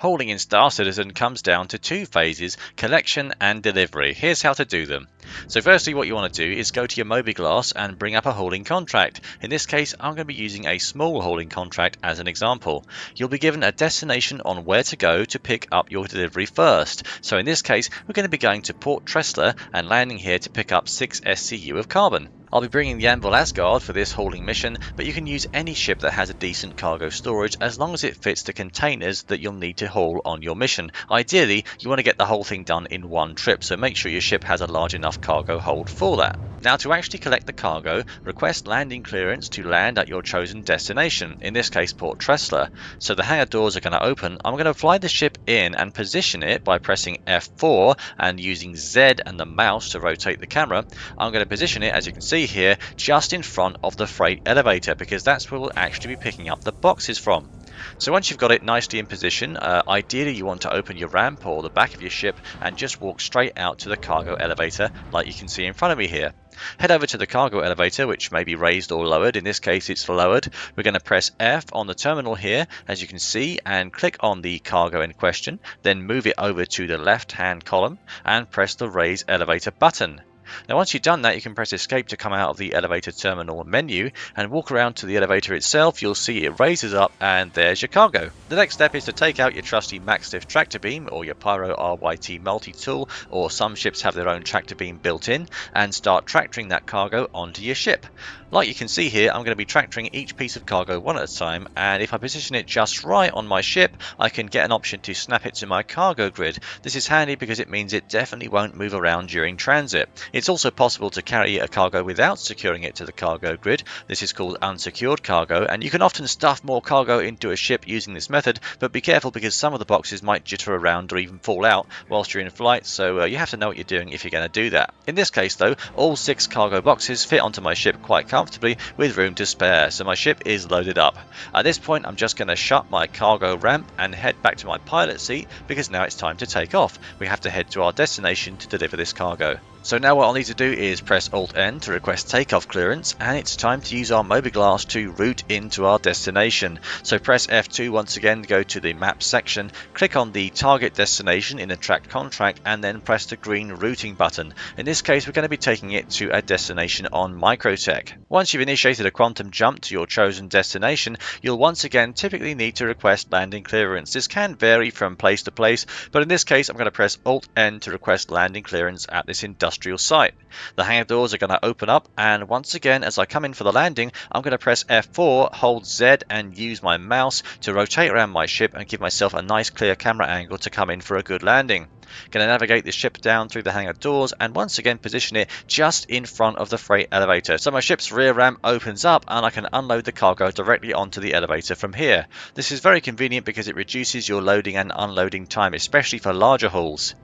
Holding in Star Citizen comes down to two phases, collection and delivery. Here's how to do them. So firstly, what you want to do is go to your Mobiglass and bring up a holding contract. In this case, I'm going to be using a small holding contract as an example. You'll be given a destination on where to go to pick up your delivery first. So in this case, we're going to be going to Port Tressler and landing here to pick up 6 SCU of carbon. I'll be bringing the Anvil Asgard for this hauling mission, but you can use any ship that has a decent cargo storage as long as it fits the containers that you'll need to haul on your mission. Ideally, you want to get the whole thing done in one trip, so make sure your ship has a large enough cargo hold for that. Now, to actually collect the cargo, request landing clearance to land at your chosen destination, in this case Port Tressler. So the hangar doors are going to open. I'm going to fly the ship in and position it by pressing F4 and using Z and the mouse to rotate the camera. I'm going to position it, as you can see here, just in front of the freight elevator, because that's where we'll actually be picking up the boxes from. So once you've got it nicely in position, ideally you want to open your ramp or the back of your ship and just walk straight out to the cargo elevator like you can see in front of me here. Head over to the cargo elevator, which may be raised or lowered. In this case it's lowered. We're going to press F on the terminal here, as you can see, and click on the cargo in question, then move it over to the left hand column and press the raise elevator button. Now once you've done that, you can press escape to come out of the elevator terminal menu and walk around to the elevator itself. You'll see it raises up and there's your cargo. The next step is to take out your trusty MaxLift tractor beam or your Pyro RYT multi-tool, or some ships have their own tractor beam built in, and start tractoring that cargo onto your ship. Like you can see here, I'm going to be tractoring each piece of cargo one at a time, and if I position it just right on my ship, I can get an option to snap it to my cargo grid. This is handy because it means it definitely won't move around during transit. It's also possible to carry a cargo without securing it to the cargo grid. This is called unsecured cargo, and you can often stuff more cargo into a ship using this method, but be careful because some of the boxes might jitter around or even fall out whilst you're in flight, so you have to know what you're doing if you're going to do that. In this case though, all 6 cargo boxes fit onto my ship quite comfortably with room to spare, so my ship is loaded up. At this point I'm just going to shut my cargo ramp and head back to my pilot seat because now it's time to take off. We have to head to our destination to deliver this cargo. So now what I'll need to do is press Alt-N to request takeoff clearance, and it's time to use our Mobiglass to route into our destination. So press F2 once again to go to the map section, click on the target destination in the tracked contract, and then press the green routing button. In this case we're going to be taking it to a destination on Microtech. Once you've initiated a quantum jump to your chosen destination, you'll once again typically need to request landing clearance. This can vary from place to place, but in this case I'm going to press Alt-N to request landing clearance at this industrial site. The hangar doors are going to open up, and once again as I come in for the landing, I'm going to press F4, hold Z and use my mouse to rotate around my ship and give myself a nice clear camera angle to come in for a good landing. Going to navigate the ship down through the hangar doors and once again position it just in front of the freight elevator, so my ship's rear ramp opens up and I can unload the cargo directly onto the elevator from here. This is very convenient because it reduces your loading and unloading time, especially for larger hauls.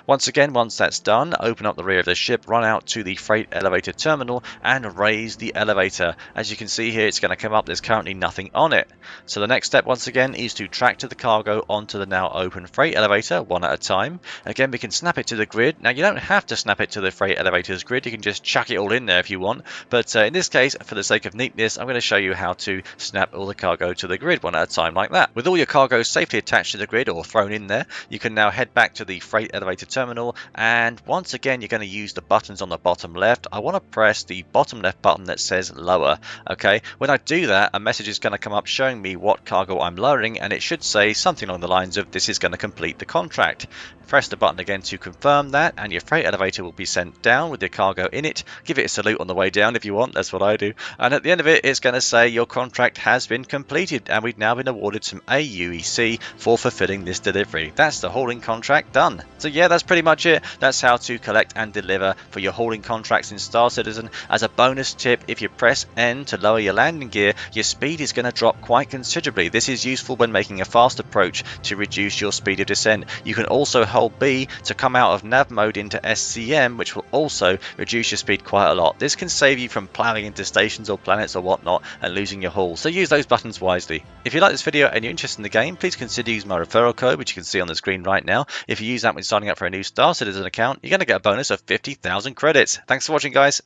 Once again, once that's done, open up the rear of the ship, run out to the freight elevator terminal and raise the elevator. As you can see here, it's going to come up, there's currently nothing on it. So the next step once again is to tractor the cargo onto the now open freight elevator one at a time. Again, we can snap it to the grid. Now you don't have to snap it to the freight elevator's grid, you can just chuck it all in there if you want, but in this case, for the sake of neatness, I'm going to show you how to snap all the cargo to the grid one at a time like that. With all your cargo safely attached to the grid or thrown in there, you can now head back to the freight elevator terminal, and once again you're going to use the buttons on the bottom left. I want to press the bottom left button that says lower. Okay, when I do that, a message is going to come up showing me what cargo I'm lowering, and it should say something along the lines of this is going to complete the contract. Press the button again to confirm that, and your freight elevator will be sent down with your cargo in it. Give it a salute on the way down if you want, that's what I do, and at the end of it it's going to say your contract has been completed and we've now been awarded some AUEC for fulfilling this delivery. That's the hauling contract done. So yeah, that's pretty much it. That's how to collect and deliver for your hauling contracts in Star Citizen. As a bonus tip, if you press N to lower your landing gear, your speed is going to drop quite considerably. This is useful when making a fast approach to reduce your speed of descent. You can also hold B to come out of nav mode into SCM, which will also reduce your speed quite a lot. This can save you from ploughing into stations or planets or whatnot and losing your haul, so use those buttons wisely. If you like this video and you're interested in the game, please consider using my referral code, which you can see on the screen right now. If you use that when signing up for a new Star Citizen account, you're going to get a bonus of 50,000 credits. Thanks for watching, guys.